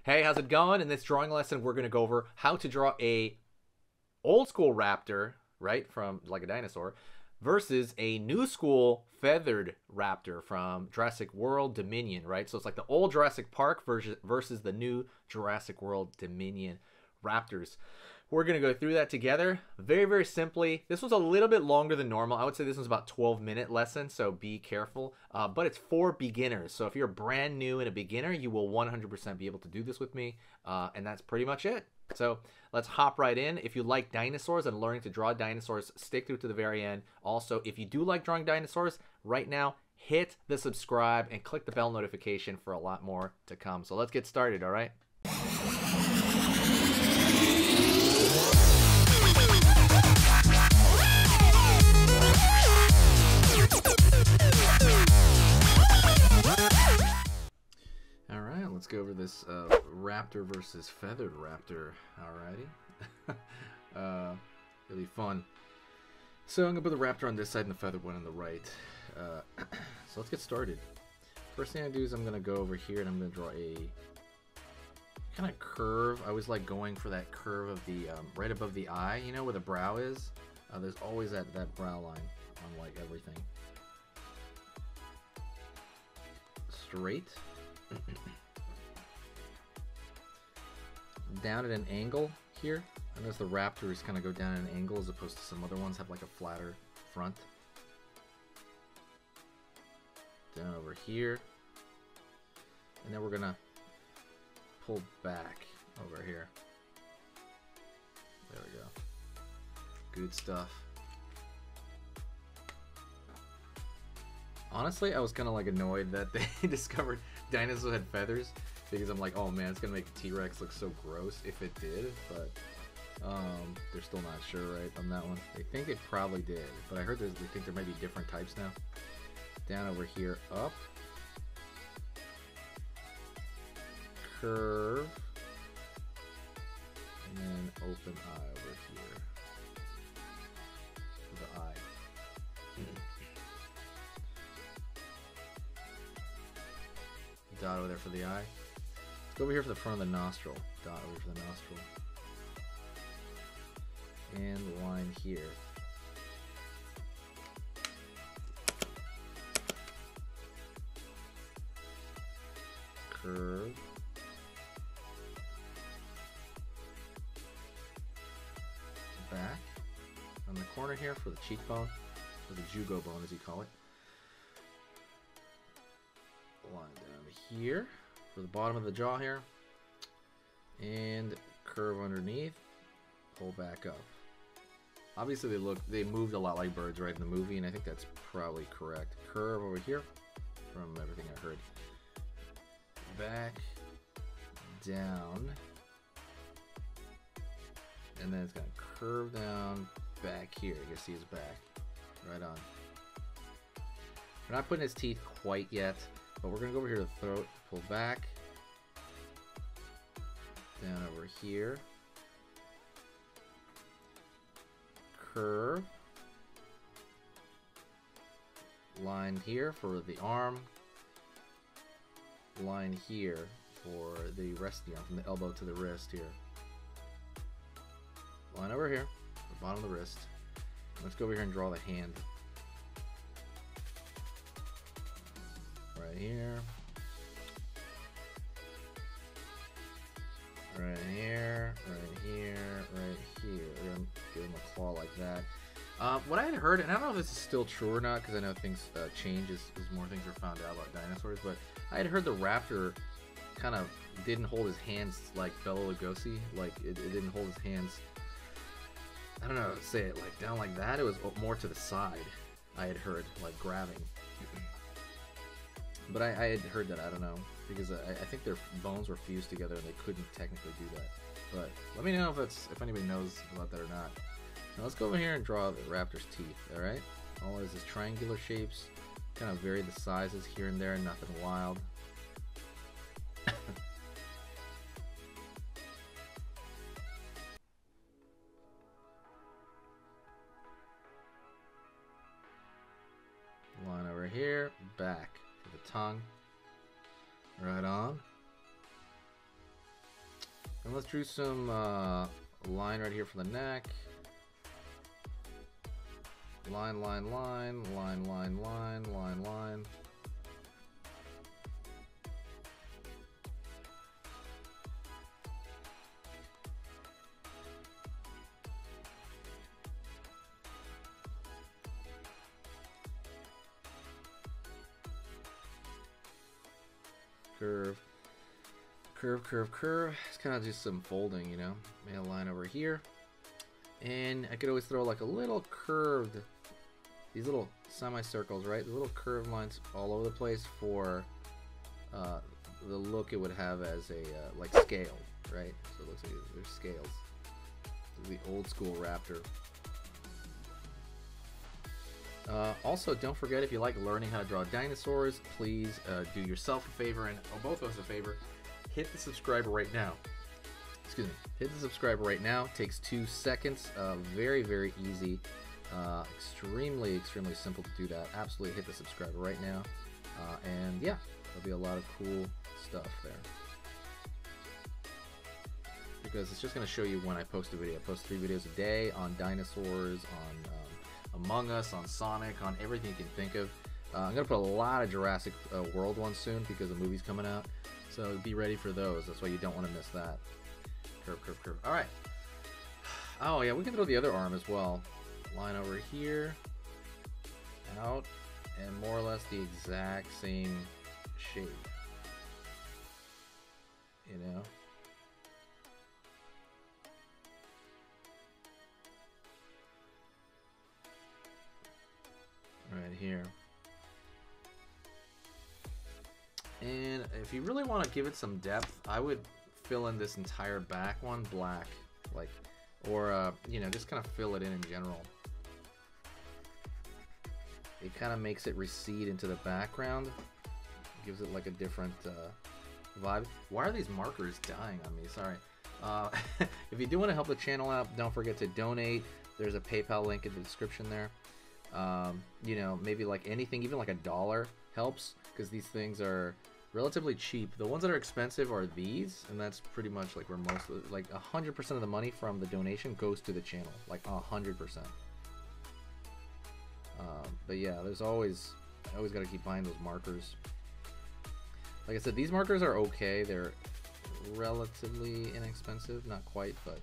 Hey, how's it going? In this drawing lesson, we're going to go over how to draw a old school raptor, right, from like a dinosaur, versus a new school feathered raptor from Jurassic World Dominion, right? So it's like the old Jurassic Park versus the new Jurassic World Dominion raptors. We're going to go through that together very, very simply. This was a little bit longer than normal. I would say this was about 12-minute lesson, so be careful. But it's for beginners. So if you're brand new and a beginner, you will 100% be able to do this with me. And that's pretty much it. So let's hop right in. If you like dinosaurs and learning to draw dinosaurs, stick through to the very end. Also, if you do like drawing dinosaurs, right now, hit the subscribe and click the bell notification for a lot more to come. So let's get started, all right? Let's go over this raptor versus feathered raptor. Alrighty. It'll be fun. So I'm going to put the raptor on this side and the feathered one on the right. So let's get started. First thing I do is I'm going to go over here and I'm going to draw a kind of curve. I always like going for that curve of the right above the eye, you know, where the brow is. There's always that brow line on like everything. Straight. Down at an angle here. I notice the raptors kind of go down at an angle as opposed to some other ones have like a flatter front. Down over here. And then we're gonna pull back over here. There we go. Good stuff. Honestly, I was kind of like annoyed that they discovered dinosaurs had feathers. Because I'm like, oh man, it's gonna make a T-Rex look so gross if it did, but they're still not sure, right, on that one. They think it probably did, but I heard they think there might be different types now. Down over here, up, curve, and then open eye over here. The eye. Dot over there for the eye. Let's go over here for the front of the nostril. Dot over for the nostril. And line here. Curve. Back. On the corner here for the cheekbone. Or the jugo bone as you call it. Line down here. For the bottom of the jaw here, and curve underneath, pull back up. Obviously they moved a lot like birds right in the movie, and I think that's probably correct. Curve over here from everything I heard. Back, down, and then it's gonna curve down back here. You can see his back, right on. We're not putting his teeth quite yet. But we're going to go over here to the throat, pull back, down over here, curve, line here for the arm, line here for the rest of the arm, from the elbow to the wrist here. Line over here, the bottom of the wrist. Let's go over here and draw the hand. Right here, right here, right here, right here. We're gonna give him a claw like that. What I had heard, and I don't know if this is still true or not, because I know things change as more things are found out about dinosaurs, but I had heard the raptor kind of didn't hold his hands like Bela Lugosi, like it didn't hold his hands, I don't know how to say it, like down like that. It was more to the side, I had heard, like grabbing. But I had heard that, I don't know, because I think their bones were fused together and they couldn't technically do that. But let me know if anybody knows about that or not. Now let's go over here and draw the raptor's teeth, alright? All it is triangular shapes, kind of vary the sizes here and there, nothing wild. Line over here, back for the tongue. Right on. And let's drew some line right here for the neck. Line, line, line, line, line, line, line, line. Curve, curve, curve, curve. It's kind of just some folding, you know. Made a line over here, and I could always throw like a little curved, these little semicircles, right? The little curved lines all over the place for the look it would have as a like scale, right? So it looks like there's scales. This is the old school Raptor. Also, don't forget, if you like learning how to draw dinosaurs, please do yourself a favor and both of us a favor. Hit the subscribe right now. Excuse me. Hit the subscribe right now. Takes 2 seconds. Very, very easy. Extremely, extremely simple to do that. Absolutely hit the subscribe right now. And yeah, there'll be a lot of cool stuff there. Because it's just going to show you when I post a video. I post 3 videos a day on dinosaurs, on Among Us, on Sonic, on everything you can think of. I'm going to put a lot of Jurassic World ones soon because the movie's coming out. So be ready for those. That's why you don't want to miss that. Curve, curve, curve. Alright. Oh yeah, we can throw the other arm as well. Line over here. Out. And more or less the exact same shape. You know? Right here. And if you really want to give it some depth, I would fill in this entire back one black, like, or you know, just kind of fill it in general. It kind of makes it recede into the background, gives it like a different vibe. Why are these markers dying on me? Sorry. If you do want to help the channel out, don't forget to donate. There's a PayPal link in the description there. You know, maybe like anything, even like $1 helps, because these things are relatively cheap. The ones that are expensive are these, and that's pretty much like where most of, like 100% of the money from the donation goes to the channel, like 100%. But yeah, there's always, I always got to keep buying those markers. Like I said, these markers are okay. They're relatively inexpensive, not quite, but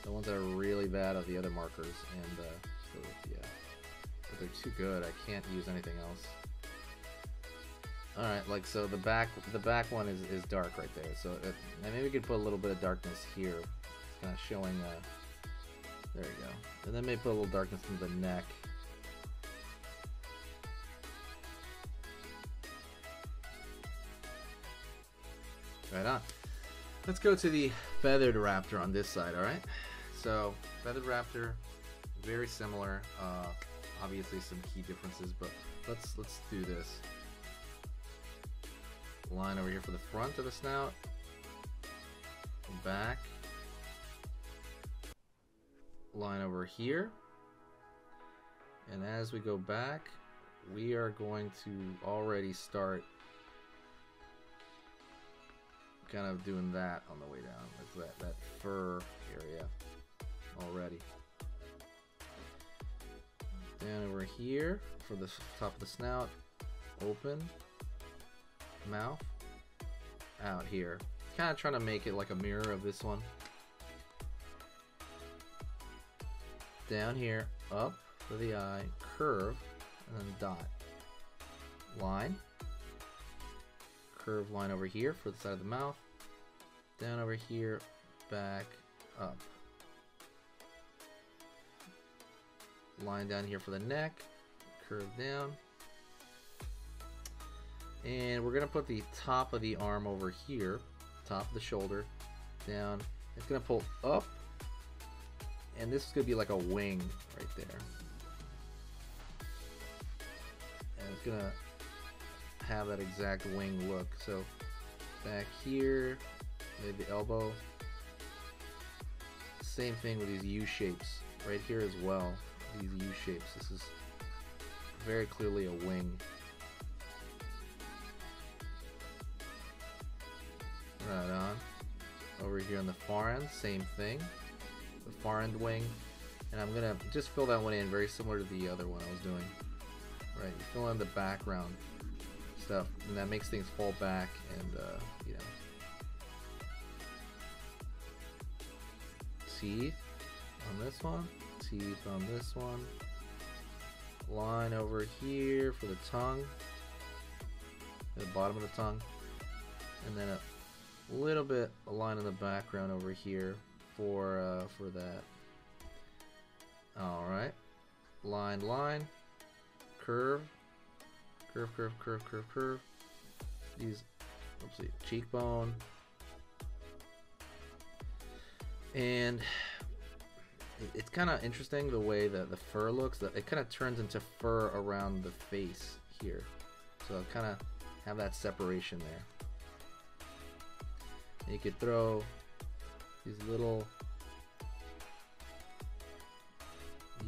the ones that are really bad are the other markers, and so yeah. But they're too good. I can't use anything else. All right, like so the back one is dark right there. So maybe we could put a little bit of darkness here, kind of showing. There you go. And then maybe put a little darkness in the neck. Right on. Let's go to the Feathered Raptor on this side. All right. So Feathered Raptor, very similar. Obviously some key differences, but let's do this. Line over here for the front of the snout, back, line over here, and as we go back, we are going to already start kind of doing that on the way down, like that fur area already. Down over here for the top of the snout, open, mouth, out here. Kind of trying to make it like a mirror of this one. Down here, up for the eye, curve, and then dot. Line, curve line over here for the side of the mouth, down over here, back, up. Line down here for the neck, curve down. And we're going to put the top of the arm over here, top of the shoulder, down. It's going to pull up, and this is going to be like a wing right there. And it's going to have that exact wing look. So back here, maybe the elbow. Same thing with these U shapes right here as well. These U shapes. This is very clearly a wing. Right on. Over here on the far end, same thing. The far end wing. And I'm gonna just fill that one in very similar to the other one I was doing. Right, you fill in the background stuff, and that makes things fall back and, you know. Teeth on this one, teeth on this one. Line over here for the tongue, the bottom of the tongue, and then a little bit a line in the background over here for that. All right, line, line, curve, curve, curve, curve, curve, curve. These, let's see, cheekbone, and it's kind of interesting the way that the fur looks. That it kind of turns into fur around the face here, so kind of have that separation there. And you could throw these little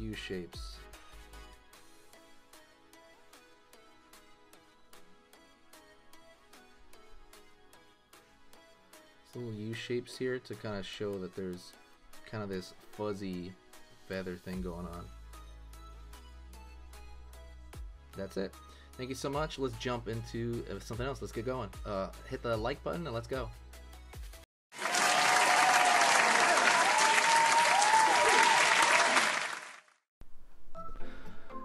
U shapes. Little U shapes here to kind of show that there's kind of this fuzzy feather thing going on. That's it. Thank you so much. Let's jump into something else. Let's get going. Hit the like button and let's go.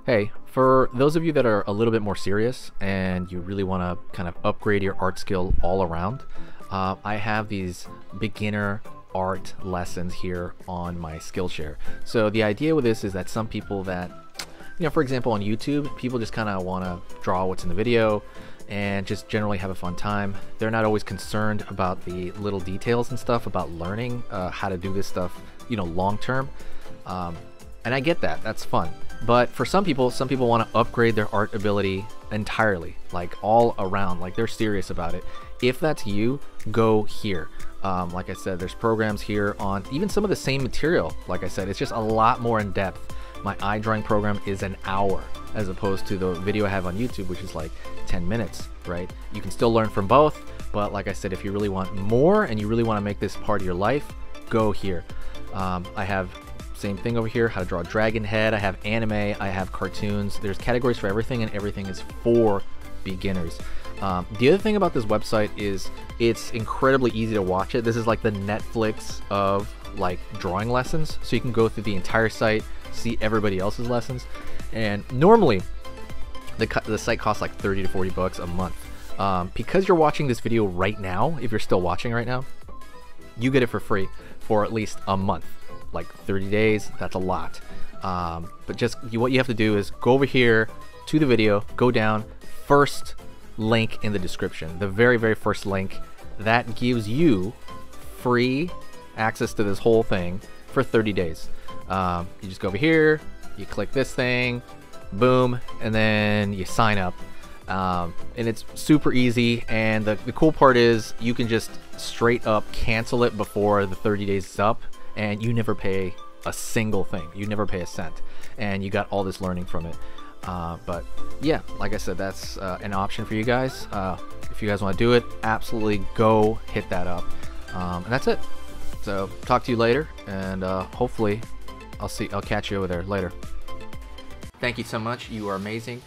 Hey, for those of you that are a little bit more serious and you really want to kind of upgrade your art skill all around, I have these beginner art lessons here on my Skillshare. So the idea with this is that some people that, you know, for example on YouTube, people just kind of want to draw what's in the video and just generally have a fun time. They're not always concerned about the little details and stuff about learning how to do this stuff, you know, long term. And I get that, that's fun. But for some people want to upgrade their art ability entirely, like all around, like they're serious about it. If that's you, go here. Like I said, there's programs here on even some of the same material. Like I said, it's just a lot more in depth. My eye drawing program is an hour as opposed to the video I have on YouTube, which is like 10 minutes, right? You can still learn from both, but like I said, if you really want more and you really want to make this part of your life, go here. I have same thing over here, how to draw a dragon head. I have anime, I have cartoons. There's categories for everything, and everything is for beginners. The other thing about this website is it's incredibly easy to watch it. This is like the Netflix of like drawing lessons. So you can go through the entire site, see everybody else's lessons. And normally the site costs like 30 to 40 bucks a month. Because you're watching this video right now, if you're still watching right now, you get it for free for at least a month. Like 30 days, that's a lot. But just what you have to do is go over here to the video, go down, first link in the description, the very, very first link. That gives you free access to this whole thing for 30 days. You just go over here, you click this thing, boom, and then you sign up. And it's super easy, and the cool part is you can just straight up cancel it before the 30 days is up, and you never pay a single thing. You never pay a cent, and you got all this learning from it. But yeah, like I said, that's an option for you guys. If you guys want to do it, absolutely go hit that up. And that's it. So talk to you later, and hopefully I'll catch you over there later. Thank you so much. You are amazing.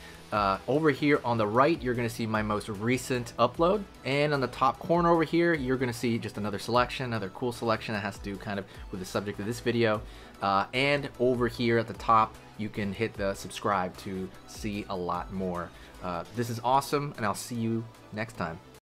Over here on the right, you're going to see my most recent upload, and on the top corner over here, you're going to see just another selection, another cool selection that has to do kind of with the subject of this video. And over here at the top, you can hit the subscribe to see a lot more. This is awesome, and I'll see you next time.